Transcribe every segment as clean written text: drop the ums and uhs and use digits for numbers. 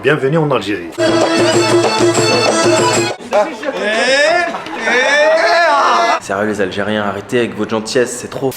Bienvenue en Algérie. Sérieux les Algériens, arrêtez avec votre gentillesse, c'est trop.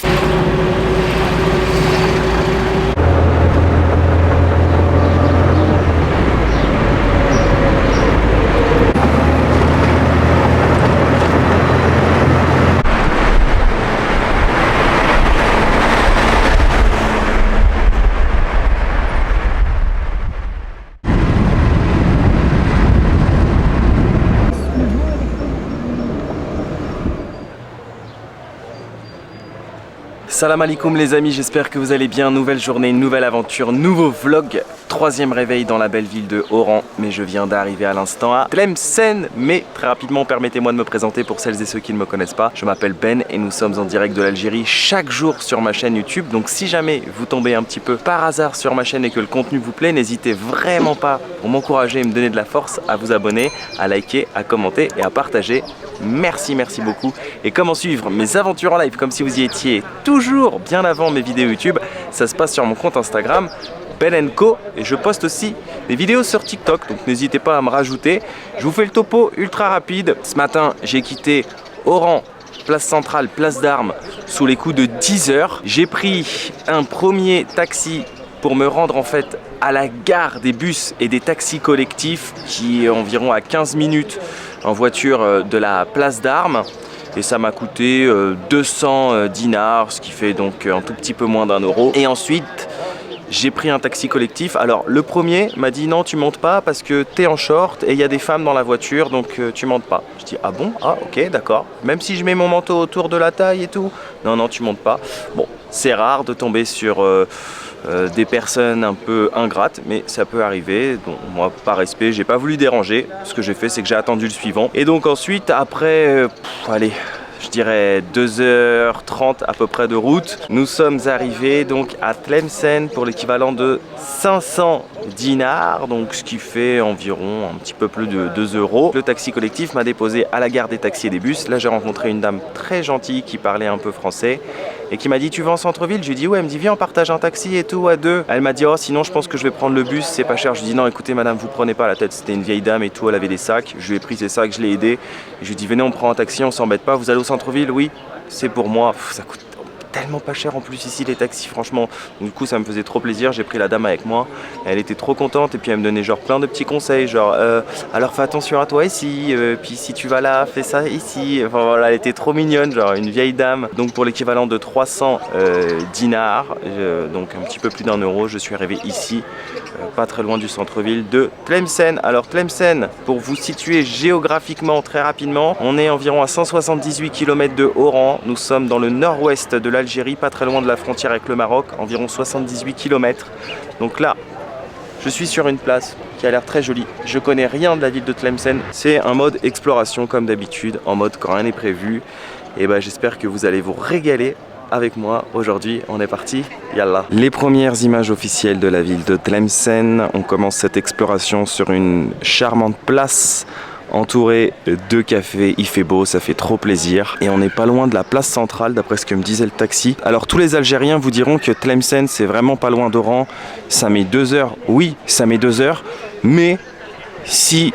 Salam alaikum les amis, j'espère que vous allez bien. Nouvelle journée, nouvelle aventure, nouveau vlog. Troisième réveil dans la belle ville de Oran. Mais je viens d'arriver à l'instant à Tlemcen. Mais très rapidement, permettez-moi de me présenter pour celles et ceux qui ne me connaissent pas. Je m'appelle Ben et nous sommes en direct de l'Algérie chaque jour sur ma chaîne YouTube. Donc si jamais vous tombez un petit peu par hasard sur ma chaîne et que le contenu vous plaît, n'hésitez vraiment pas, pour m'encourager et me donner de la force, à vous abonner, à liker, à commenter et à partager. Merci beaucoup. Et comment suivre mes aventures en live comme si vous y étiez toujours bien avant mes vidéos YouTube, ça se passe sur mon compte Instagram Ben & Co, et je poste aussi des vidéos sur TikTok, donc n'hésitez pas à me rajouter. Je vous fais le topo ultra rapide. Ce matin j'ai quitté Oran, place centrale, place d'Armes, sous les coups de 10 h. J'ai pris un premier taxi pour me rendre en fait à la gare des bus et des taxis collectifs qui est environ à 15 minutes en voiture de la place d'Armes. Et ça m'a coûté 200 dinars, ce qui fait donc un tout petit peu moins d'1 €. Et ensuite, j'ai pris un taxi collectif. Alors le premier m'a dit non, tu montes pas parce que t'es en short et il y a des femmes dans la voiture, donc tu montes pas. Je dis ah bon, ah ok d'accord. Même si je mets mon manteau autour de la taille et tout, non tu montes pas. Bon, c'est rare de tomber sur des personnes un peu ingrates, mais ça peut arriver. Donc moi, par respect, j'ai pas voulu déranger. Ce que j'ai fait, c'est que j'ai attendu le suivant. Et donc ensuite, après, allez, je dirais 2h30 à peu près de route, nous sommes arrivés donc à Tlemcen pour l'équivalent de 500 dinars, donc ce qui fait environ un petit peu plus de 2 €. Le taxi collectif m'a déposé à la gare des taxis et des bus. Là, j'ai rencontré une dame très gentille qui parlait un peu français et qui m'a dit tu vas en centre-ville? Je lui ai dit ouais. Elle me dit viens on partage un taxi et tout à deux. Elle m'a dit oh sinon je pense que je vais prendre le bus, c'est pas cher. Je lui ai dit non écoutez madame, vous prenez pas la tête, c'était une vieille dame et tout, elle avait des sacs. Je lui ai pris ses sacs, je l'ai aidé et je lui ai dit venez on prend un taxi, on s'embête pas, vous allez au centre-ville? Oui, c'est pour moi. Ça coûte tellement pas cher en plus ici les taxis, franchement. Du coup ça me faisait trop plaisir, j'ai pris la dame avec moi, elle était trop contente et puis elle me donnait genre plein de petits conseils, genre alors fais attention à toi ici, puis si tu vas là fais ça ici. Enfin voilà, elle était trop mignonne, genre une vieille dame. Donc pour l'équivalent de 300 dinars, donc un petit peu plus d'1 €, je suis arrivé ici, pas très loin du centre-ville de Tlemcen. Alors Tlemcen, pour vous situer géographiquement très rapidement, on est environ à 178 km de Oran, nous sommes dans le nord-ouest de l'Algérie, pas très loin de la frontière avec le Maroc, environ 78 km. Donc là, je suis sur une place qui a l'air très jolie. Je connais rien de la ville de Tlemcen. C'est un mode exploration comme d'habitude, en mode quand rien n'est prévu. Et ben j'espère que vous allez vous régaler avec moi aujourd'hui. On est parti, yallah. Les premières images officielles de la ville de Tlemcen. On commence cette exploration sur une charmante place entouré de cafés, il fait beau, ça fait trop plaisir. Et on n'est pas loin de la place centrale d'après ce que me disait le taxi. Alors tous les Algériens vous diront que Tlemcen c'est vraiment pas loin d'Oran, ça met 2 heures. Oui, ça met 2 heures, mais si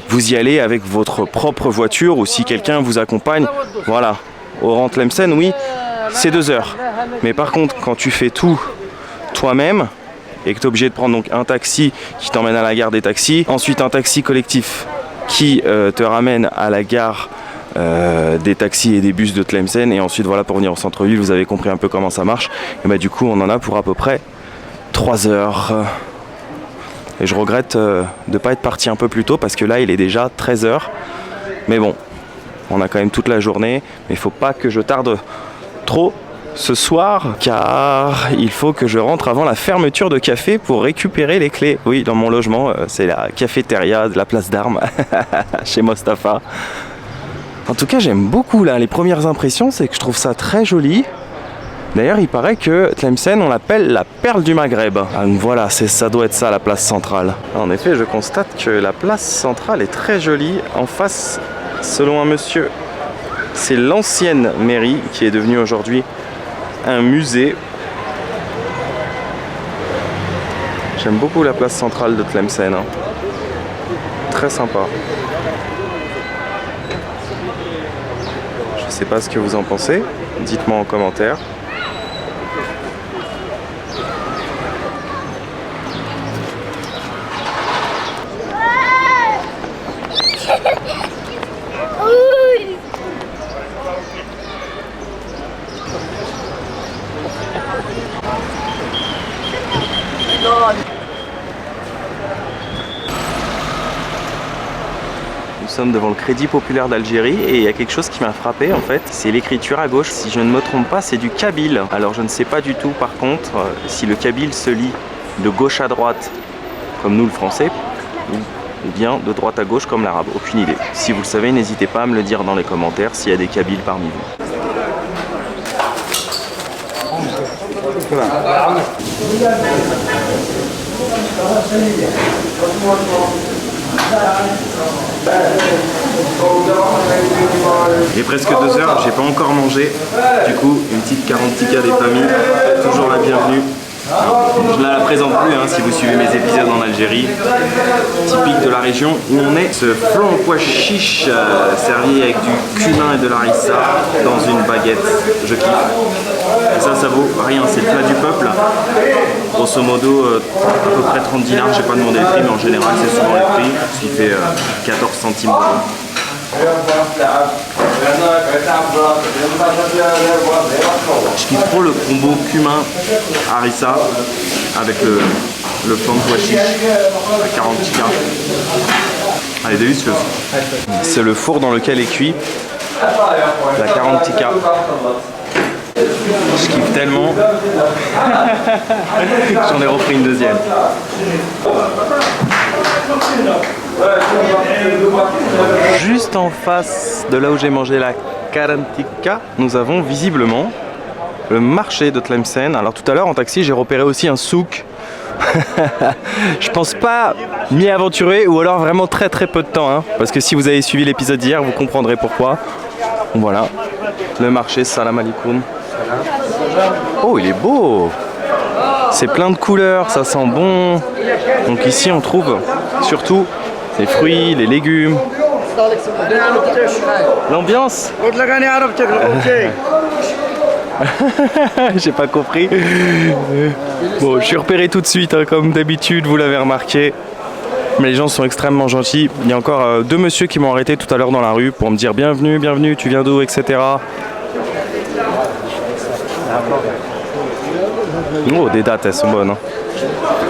vous y allez avec votre propre voiture ou si quelqu'un vous accompagne, voilà, Oran Tlemcen, oui, c'est 2 heures. Mais par contre, quand tu fais tout toi-même et que tu es obligé de prendre donc un taxi qui t'emmène à la gare des taxis, ensuite un taxi collectif qui te ramène à la gare des taxis et des bus de Tlemcen, et ensuite voilà pour venir au centre-ville, vous avez compris un peu comment ça marche. Et bah du coup on en a pour à peu près 3 heures. Et je regrette de ne pas être parti un peu plus tôt parce que là il est déjà 13 h. Mais bon, on a quand même toute la journée, mais il faut pas que je tarde trop ce soir car il faut que je rentre avant la fermeture de café pour récupérer les clés. Oui, dans mon logement, c'est la cafétéria de la place d'Armes chez Mostafa. En tout cas, j'aime beaucoup là. Les premières impressions, c'est que je trouve ça très joli. D'ailleurs, il paraît que Tlemcen, on l'appelle la perle du Maghreb. Donc voilà, ça doit être ça la place centrale. En effet, je constate que la place centrale est très jolie. En face, selon un monsieur, c'est l'ancienne mairie qui est devenue aujourd'hui un musée. J'aime beaucoup la place centrale de Tlemcen. très sympa. Je sais pas ce que vous en pensez, dites-moi en commentaire. Nous sommes devant le Crédit Populaire d'Algérie et il y a quelque chose qui m'a frappé en fait, c'est l'écriture à gauche. Si je ne me trompe pas, c'est du kabyle. Alors je ne sais pas du tout par contre si le kabyle se lit de gauche à droite comme nous le français ou bien de droite à gauche comme l'arabe. Aucune idée. Si vous le savez, n'hésitez pas à me le dire dans les commentaires s'il y a des kabyles parmi vous. Il est presque 2 heures, j'ai pas encore mangé. Du coup, une petite 40 tikka des familles, toujours la bienvenue. Je ne la présente plus hein, si vous suivez mes épisodes en Algérie, typique de la région où on est. Ce flan au pois chiche servi avec du cumin et de l'harissa dans une baguette, je kiffe. Et ça vaut rien, c'est le plat du peuple. Grosso modo, à peu près 30 dinars, j'ai pas demandé le prix, mais en général c'est souvent le prix, ce qui fait 14 centimes d'euros. Je kiffe trop le combo cumin harissa avec le flan de pois chiche à 40 tikka. Elle est délicieuse. C'est le four dans lequel est cuit la 40 tikka. Je kiffe tellement. J'en ai repris une deuxième. Juste en face de là où j'ai mangé la 40 tikka, nous avons visiblement le marché de Tlemcen. Alors tout à l'heure en taxi j'ai repéré aussi un souk. Je pense pas m'y aventurer ou alors vraiment très peu de temps hein, parce que si vous avez suivi l'épisode d'hier vous comprendrez pourquoi. Voilà, le marché, salam alaikum. Oh il est beau. C'est plein de couleurs, ça sent bon. Donc ici on trouve surtout les fruits, les légumes. L'ambiance. J'ai pas compris. Bon, je suis repéré tout de suite, hein, comme d'habitude, vous l'avez remarqué. Mais les gens sont extrêmement gentils. Il y a encore 2 messieurs qui m'ont arrêté tout à l'heure dans la rue pour me dire bienvenue, bienvenue, tu viens d'où, etc. Oh, des dattes, elles sont bonnes. Hein.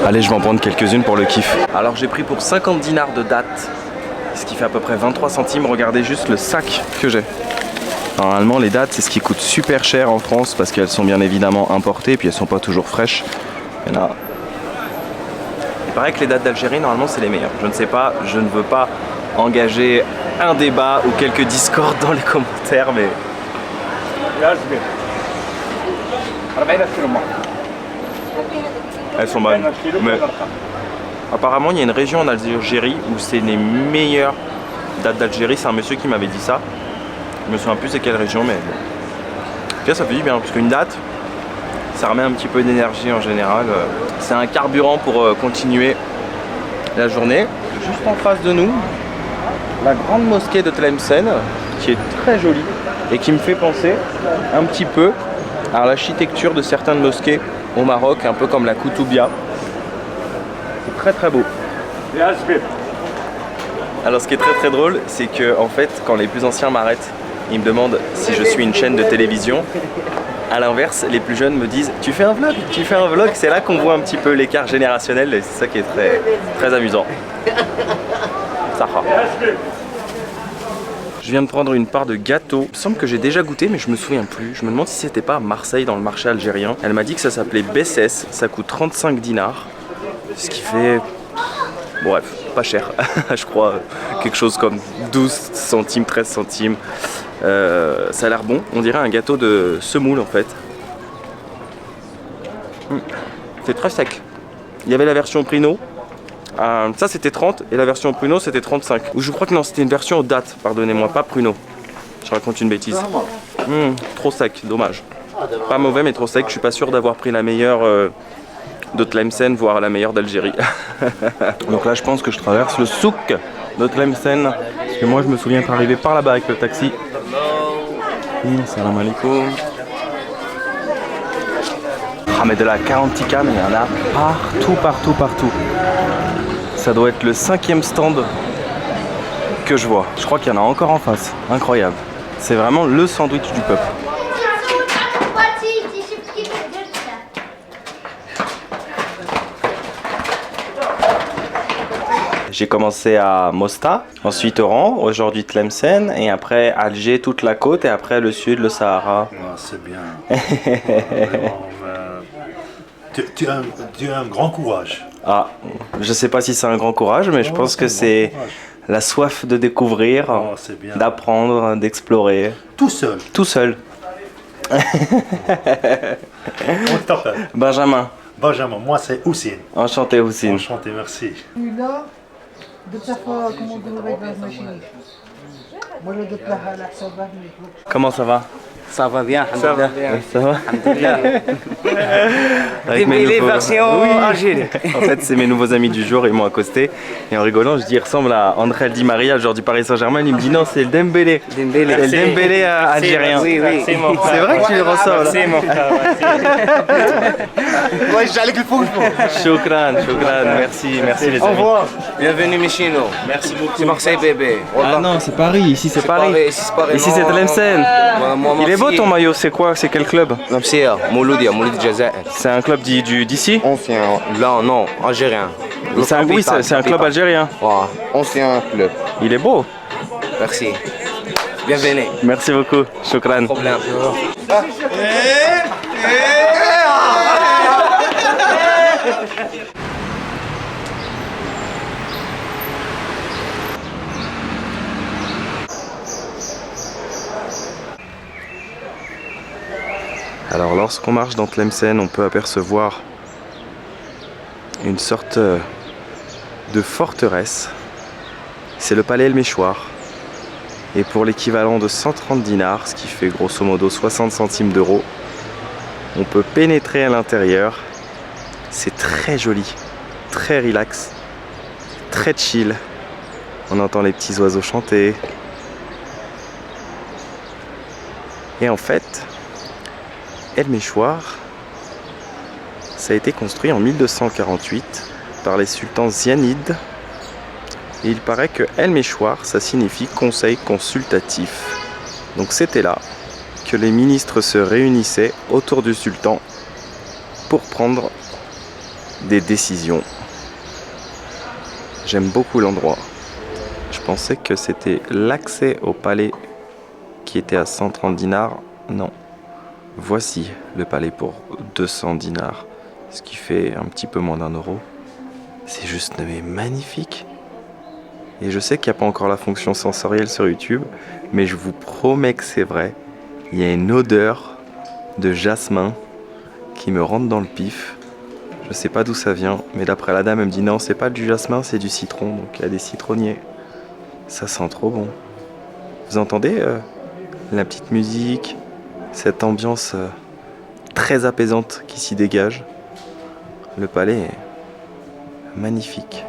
Allez, je vais en prendre quelques-unes pour le kiff. Alors j'ai pris pour 50 dinars de dattes, ce qui fait à peu près 23 centimes. Regardez juste le sac que j'ai. Normalement les dattes c'est ce qui coûte super cher en France parce qu'elles sont bien évidemment importées et puis elles sont pas toujours fraîches. Et là, il paraît que les dattes d'Algérie normalement c'est les meilleures. Je ne sais pas, je ne veux pas engager un débat ou quelques discords dans les commentaires mais... Elles sont bonnes. Mais apparemment il y a une région en Algérie où c'est les meilleures dattes d'Algérie. C'est un monsieur qui m'avait dit ça. Je me souviens plus c'est quelle région mais... En tout cas ça fait du bien parce qu'une date ça remet un petit peu d'énergie en général. C'est un carburant pour continuer la journée. Juste en face de nous, la grande mosquée de Tlemcen qui est très jolie et qui me fait penser un petit peu à l'architecture de certaines mosquées au Maroc, un peu comme la Koutoubia. C'est très beau. Alors ce qui est très drôle, c'est que en fait quand les plus anciens m'arrêtent, ils me demandent si je suis une chaîne de télévision. A l'inverse, les plus jeunes me disent tu fais un vlog, tu fais un vlog. C'est là qu'on voit un petit peu l'écart générationnel et c'est ça qui est très amusant. Sahara. Je viens de prendre une part de gâteau. Il me semble que j'ai déjà goûté mais je me souviens plus. Je me demande si c'était pas à Marseille dans le marché algérien. Elle m'a dit que ça s'appelait Bessès, ça coûte 35 dinars. Ce qui fait... Bref, pas cher. Je crois quelque chose comme 12 centimes, 13 centimes. Ça a l'air bon, on dirait un gâteau de semoule en fait. C'est très sec. Il y avait la version Pruneau. Ça c'était 30 et la version Pruneau c'était 35. Ou je crois que non, c'était une version aux dattes, pardonnez-moi, pas Pruneau. Je raconte une bêtise. Trop sec, dommage. Pas mauvais mais trop sec, je suis pas sûr d'avoir pris la meilleure de Tlemcen, voire la meilleure d'Algérie. Donc là je pense que je traverse le souk de Tlemcen, parce que moi je me souviens être arrivé par là-bas avec le taxi. Salam alaikum. Ah mais de la 40 tikam, il y en a partout. Ça doit être le 5e stand que je vois. Je crois qu'il y en a encore en face. Incroyable. C'est vraiment le sandwich du peuple. J'ai commencé à Mostar, ensuite Oran, aujourd'hui Tlemcen, et après Alger, toute la côte, et après le sud, le Sahara. Ah, c'est bien. Tu as un grand courage. Ah, je sais pas si c'est un grand courage, mais je pense que c'est la soif de découvrir, d'apprendre, d'explorer. Tout seul. Tout seul. On t'appelle. Benjamin. Benjamin, moi c'est Houssine. Enchanté Houssine. Enchanté, merci. Là, بتعرفوا كمان تقولوا غير ماشي مرة قلت لها على حسابها Comment ça va? Ça va bien, Ça va? Ça va? Avec mes Dembélé nouveaux- version Oui. Algérie. En fait, c'est mes nouveaux amis du jour, ils m'ont accosté. Et en rigolant, je dis, il ressemble à André Di Maria, le joueur du Paris Saint-Germain. Il me dit, non, c'est le Dembélé. Dembélé. C'est le Dembélé algérien. Oui, oui. C'est vrai que tu le ressembles. C'est mon frère. Ouais, j'allais que le fou. Shukran, merci les Au amis. revoir. Bienvenue Michino. Merci beaucoup. C'est Marseille bébé. Ah non, c'est Paris, ici c'est Paris. Ici c'est Paris. Ici c'est Tlemcen. Il est beau ton maillot, c'est quoi? C'est quel club? Namsia, Mouloudia, Mouloud Jazair. C'est un club d'ici? Ancien, Là, non, algérien. Oui, c'est un club algérien. ouais, ancien club. Il est beau. Merci. Bienvenue. Merci beaucoup, shukran. Problème. Alors lorsqu'on marche dans Tlemcen, on peut apercevoir une sorte de forteresse. C'est le palais El Méchoir. Et pour l'équivalent de 130 dinars, ce qui fait grosso modo 60 centimes d'euros, on peut pénétrer à l'intérieur. C'est très joli, très relax, très chill. On entend les petits oiseaux chanter. Et en fait, El Méchoir, ça a été construit en 1248 par les sultans zianides. Et il paraît que El Méchoir, ça signifie conseil consultatif. Donc c'était là que les ministres se réunissaient autour du sultan pour prendre des décisions. J'aime beaucoup l'endroit. Je pensais que c'était l'accès au palais qui était à 130 dinars. Non. Voici le palais pour 200 dinars, ce qui fait un petit peu moins d'1 euro. C'est juste mais magnifique. Et je sais qu'il n'y a pas encore la fonction sensorielle sur YouTube, mais je vous promets que c'est vrai. Il y a une odeur de jasmin qui me rentre dans le pif. Je sais pas d'où ça vient, mais d'après la dame, elle me dit non, c'est pas du jasmin, c'est du citron. Donc il y a des citronniers. Ça sent trop bon. Vous entendez la petite musique, cette ambiance très apaisante qui s'y dégage. Le palais est magnifique.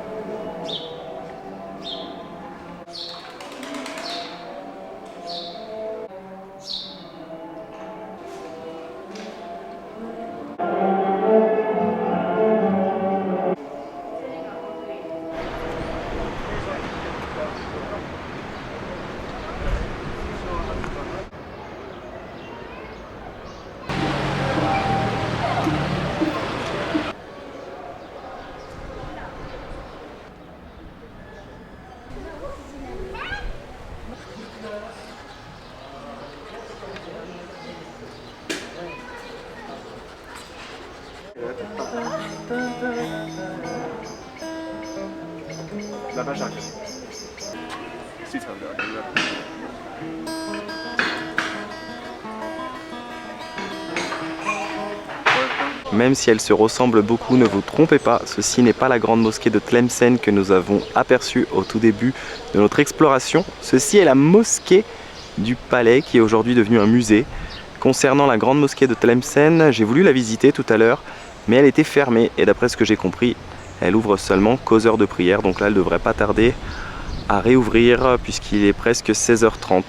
Même si elles se ressemblent beaucoup, ne vous trompez pas, ceci n'est pas la grande mosquée de Tlemcen que nous avons aperçue au tout début de notre exploration. Ceci est la mosquée du palais qui est aujourd'hui devenue un musée. Concernant la grande mosquée de Tlemcen, j'ai voulu la visiter tout à l'heure, mais elle était fermée et d'après ce que j'ai compris, elle ouvre seulement qu'aux heures de prière. Donc là, elle ne devrait pas tarder à réouvrir puisqu'il est presque 16h30.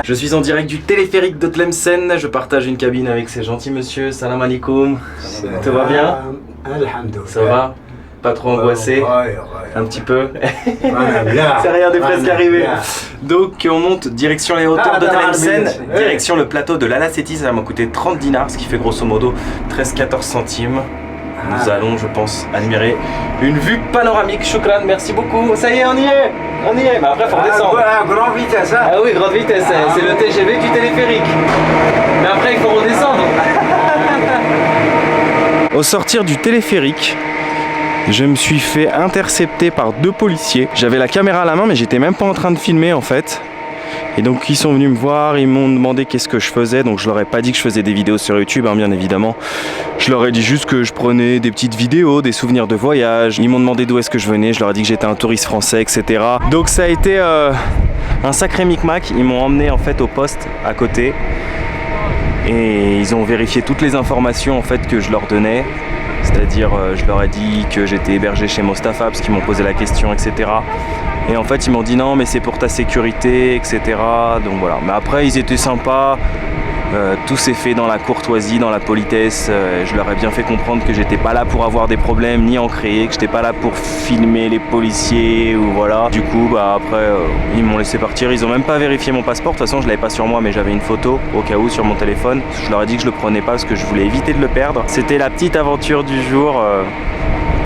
Je suis en direct du téléphérique de Tlemcen. Je partage une cabine avec ces gentils monsieur. Salam alaikum. Tout va bien? Ça va? Pas trop angoissé? Un petit peu? C'est rien, des presque arrivé. Donc on monte direction les hauteurs de Tlemcen, direction le plateau de l'Alacétis. Ça m'a coûté 30 dinars, ce qui fait grosso modo 13-14 centimes. Nous allons, je pense, admirer une vue panoramique. Choukran, merci beaucoup. Ça y est, on y est. On y est. Mais après, il faut redescendre. Grande vitesse, hein? Ah oui, grande vitesse. C'est le TGV du téléphérique. Mais après, il faut redescendre. Au sortir du téléphérique, je me suis fait intercepter par 2 policiers. J'avais la caméra à la main, mais j'étais même pas en train de filmer en fait. Et donc ils sont venus me voir, ils m'ont demandé qu'est-ce que je faisais. Donc je leur ai pas dit que je faisais des vidéos sur YouTube, hein, bien évidemment. Je leur ai dit juste que je prenais des petites vidéos, des souvenirs de voyage. Ils m'ont demandé d'où est-ce que je venais, je leur ai dit que j'étais un touriste français, etc. Donc ça a été un sacré micmac. Ils m'ont emmené en fait au poste à côté. Et ils ont vérifié toutes les informations en fait que je leur donnais. C'est-à-dire, je leur ai dit que j'étais hébergé chez Mostafa parce qu'ils m'ont posé la question, etc. Et en fait, ils m'ont dit non, mais c'est pour ta sécurité, etc. Donc voilà. Mais après, ils étaient sympas. Tout s'est fait dans la courtoisie, dans la politesse. Je leur ai bien fait comprendre que j'étais pas là pour avoir des problèmes ni en créer, que j'étais pas là pour filmer les policiers ou voilà. Du coup, bah après, ils m'ont laissé partir. Ils ont même pas vérifié mon passeport. De toute façon, je l'avais pas sur moi, mais j'avais une photo au cas où sur mon téléphone. Je leur ai dit que je le prenais pas parce que je voulais éviter de le perdre. C'était la petite aventure du jour.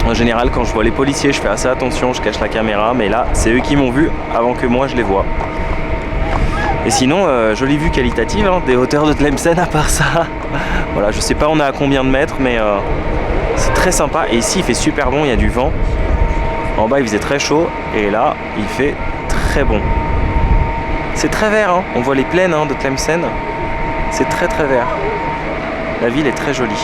En général, quand je vois les policiers, je fais assez attention, je cache la caméra, mais là, c'est eux qui m'ont vu avant que moi je les vois. Et sinon, jolie vue qualitative, hein, des hauteurs de Tlemcen à part ça. Voilà, je sais pas on est à combien de mètres, mais c'est très sympa. Et ici, il fait super bon, il y a du vent. En bas, il faisait très chaud, et là, il fait très bon. C'est très vert, hein. On voit les plaines hein, de Tlemcen. C'est très très vert. La ville est très jolie.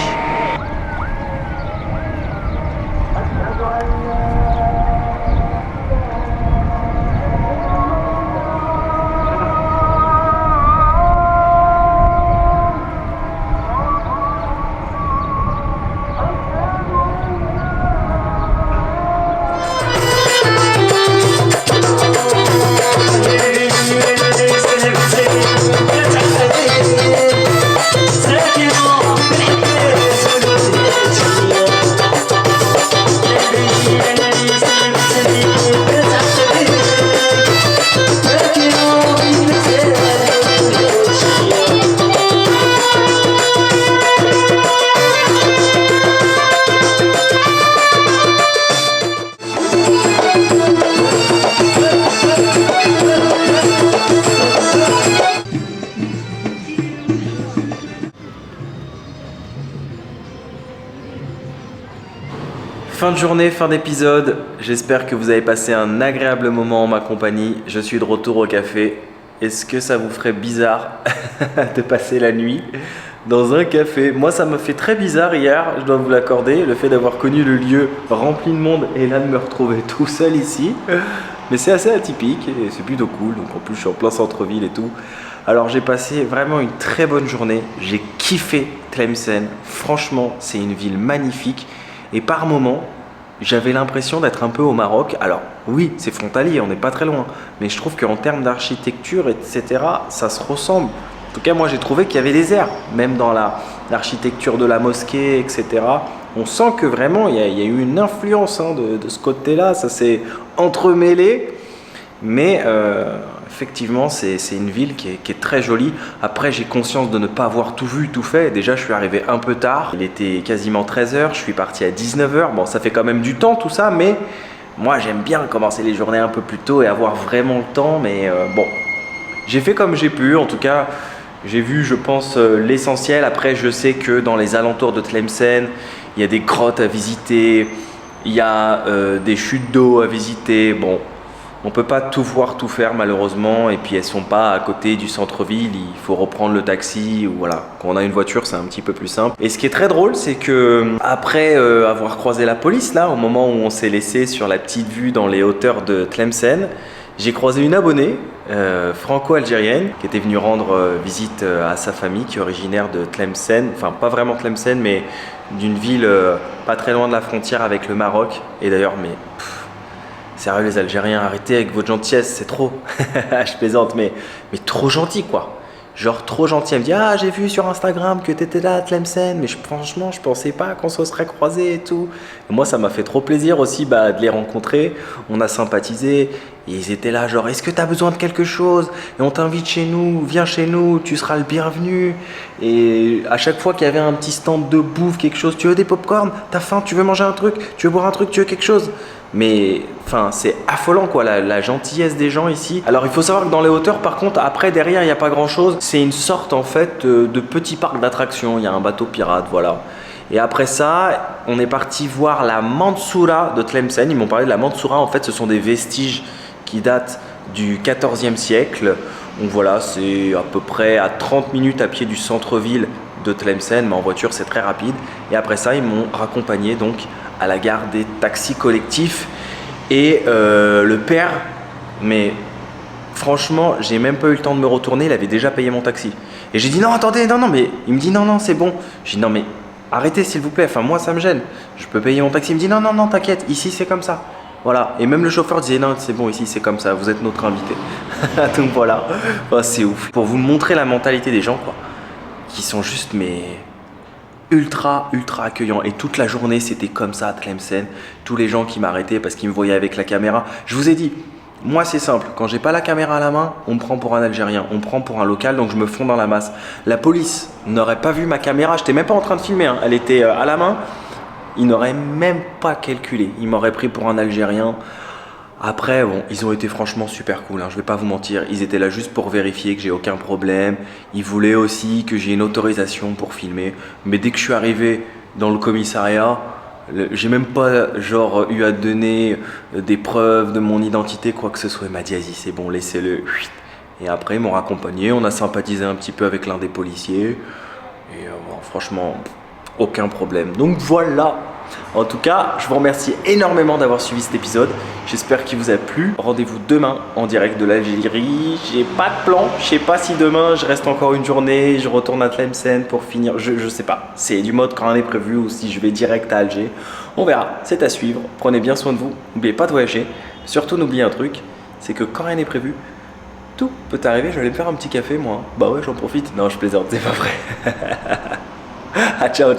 Fin de journée, fin d'épisode. J'espère que vous avez passé un agréable moment en ma compagnie. Je suis de retour au café. Est-ce que ça vous ferait bizarre de passer la nuit dans un café? Moi, ça m'a fait très bizarre hier, je dois vous l'accorder, le fait d'avoir connu le lieu rempli de monde et là de me retrouver tout seul ici. Mais c'est assez atypique et c'est plutôt cool. Donc en plus, je suis en plein centre-ville et tout. Alors j'ai passé vraiment une très bonne journée. J'ai kiffé Tlemcen. Franchement, c'est une ville magnifique. Et par moments, j'avais l'impression d'être un peu au Maroc. Alors oui, c'est frontalier, on n'est pas très loin. Mais je trouve qu'en termes d'architecture, etc., ça se ressemble. En tout cas, moi, j'ai trouvé qu'il y avait des airs. Même dans l'architecture de la mosquée, etc. On sent que vraiment, il y a eu une influence hein, de ce côté-là. Ça s'est entremêlé. Mais effectivement, c'est une ville qui est très jolie. Après, j'ai conscience de ne pas avoir tout vu, tout fait. Déjà, je suis arrivé un peu tard. Il était quasiment 13h. Je suis parti à 19h. Bon, ça fait quand même du temps tout ça, mais moi, j'aime bien commencer les journées un peu plus tôt et avoir vraiment le temps. Mais bon, j'ai fait comme j'ai pu. En tout cas, j'ai vu, je pense, l'essentiel. Après, je sais que dans les alentours de Tlemcen, il y a des grottes à visiter. Il y a des chutes d'eau à visiter. Bon, on peut pas tout voir, tout faire malheureusement. Et puis elles sont pas à côté du centre-ville. Il faut reprendre le taxi ou voilà. Quand on a une voiture, c'est un petit peu plus simple. Et ce qui est très drôle, c'est que après avoir croisé la police là, au moment où on s'est laissé sur la petite vue dans les hauteurs de Tlemcen, j'ai croisé une abonnée franco-algérienne qui était venue rendre visite à sa famille, qui est originaire de Tlemcen. Enfin, pas vraiment Tlemcen, mais d'une ville pas très loin de la frontière avec le Maroc. Et d'ailleurs, mais sérieux les Algériens, arrêtez avec votre gentillesse, c'est trop. Je plaisante, mais trop gentil quoi. Genre trop gentil. Elle me dit ah j'ai vu sur Instagram que t'étais là à Tlemcen, mais franchement je pensais pas qu'on se serait croisés et tout. Et moi ça m'a fait trop plaisir aussi de les rencontrer. On a sympathisé et ils étaient là genre est-ce que t'as besoin de quelque chose et on t'invite chez nous, viens chez nous, tu seras le bienvenu. Et à chaque fois qu'il y avait un petit stand de bouffe, quelque chose, tu veux des pop-corn, t'as faim, tu veux manger un truc, tu veux boire un truc, tu veux quelque chose. Mais enfin c'est affolant quoi la gentillesse des gens ici. Alors il faut savoir que dans les hauteurs par contre après derrière il n'y a pas grand chose. C'est une sorte en fait de petit parc d'attractions. Il y a un bateau pirate voilà. Et après ça on est parti voir la Mansoura de Tlemcen. Ils m'ont parlé de la Mansoura. En fait ce sont des vestiges qui datent du 14e siècle. Donc voilà c'est à peu près à 30 minutes à pied du centre-ville de Tlemcen. Mais en voiture c'est très rapide. Et après ça ils m'ont raccompagné donc à la gare des taxis collectifs et le père, mais franchement j'ai même pas eu le temps de me retourner, il avait déjà payé mon taxi et j'ai dit non attendez non mais il me dit non c'est bon, j'ai dit non mais arrêtez s'il vous plaît, enfin moi ça me gêne, je peux payer mon taxi, il me dit non t'inquiète, ici c'est comme ça, voilà. Et même le chauffeur disait non c'est bon ici c'est comme ça, vous êtes notre invité. Donc voilà, oh, c'est ouf pour vous montrer la mentalité des gens quoi, qui sont juste mais ultra accueillant. Et toute la journée c'était comme ça à Tlemcen. Tous les gens qui m'arrêtaient parce qu'ils me voyaient avec la caméra. Je vous ai dit, moi c'est simple, quand j'ai pas la caméra à la main, on me prend pour un Algérien, on me prend pour un local, donc je me fonds dans la masse. La police n'aurait pas vu ma caméra, j'étais même pas en train de filmer, hein. Elle était à la main. Ils n'auraient même pas calculé, ils m'auraient pris pour un Algérien. Après, bon, ils ont été franchement super cool, hein, je vais pas vous mentir. Ils étaient là juste pour vérifier que j'ai aucun problème. Ils voulaient aussi que j'ai une autorisation pour filmer. Mais dès que je suis arrivé dans le commissariat, j'ai même pas genre eu à donner des preuves de mon identité, quoi que ce soit. Il m'a dit, vas-y, c'est bon, laissez-le. Et après, ils m'ont raccompagné, on a sympathisé un petit peu avec l'un des policiers. Et bon, franchement, aucun problème. Donc voilà. En tout cas, je vous remercie énormément d'avoir suivi cet épisode. J'espère qu'il vous a plu. Rendez-vous demain en direct de l'Algérie. J'ai pas de plan. Je sais pas si demain je reste encore une journée, je retourne à Tlemcen pour finir. Je sais pas. C'est du mode quand rien n'est prévu ou si je vais direct à Alger. On verra. C'est à suivre. Prenez bien soin de vous. N'oubliez pas de voyager. Surtout n'oubliez un truc, c'est que quand rien n'est prévu, tout peut arriver. Je vais aller me faire un petit café moi. Bah ouais, j'en profite. Non, je plaisante. C'est pas vrai. Ah, ciao.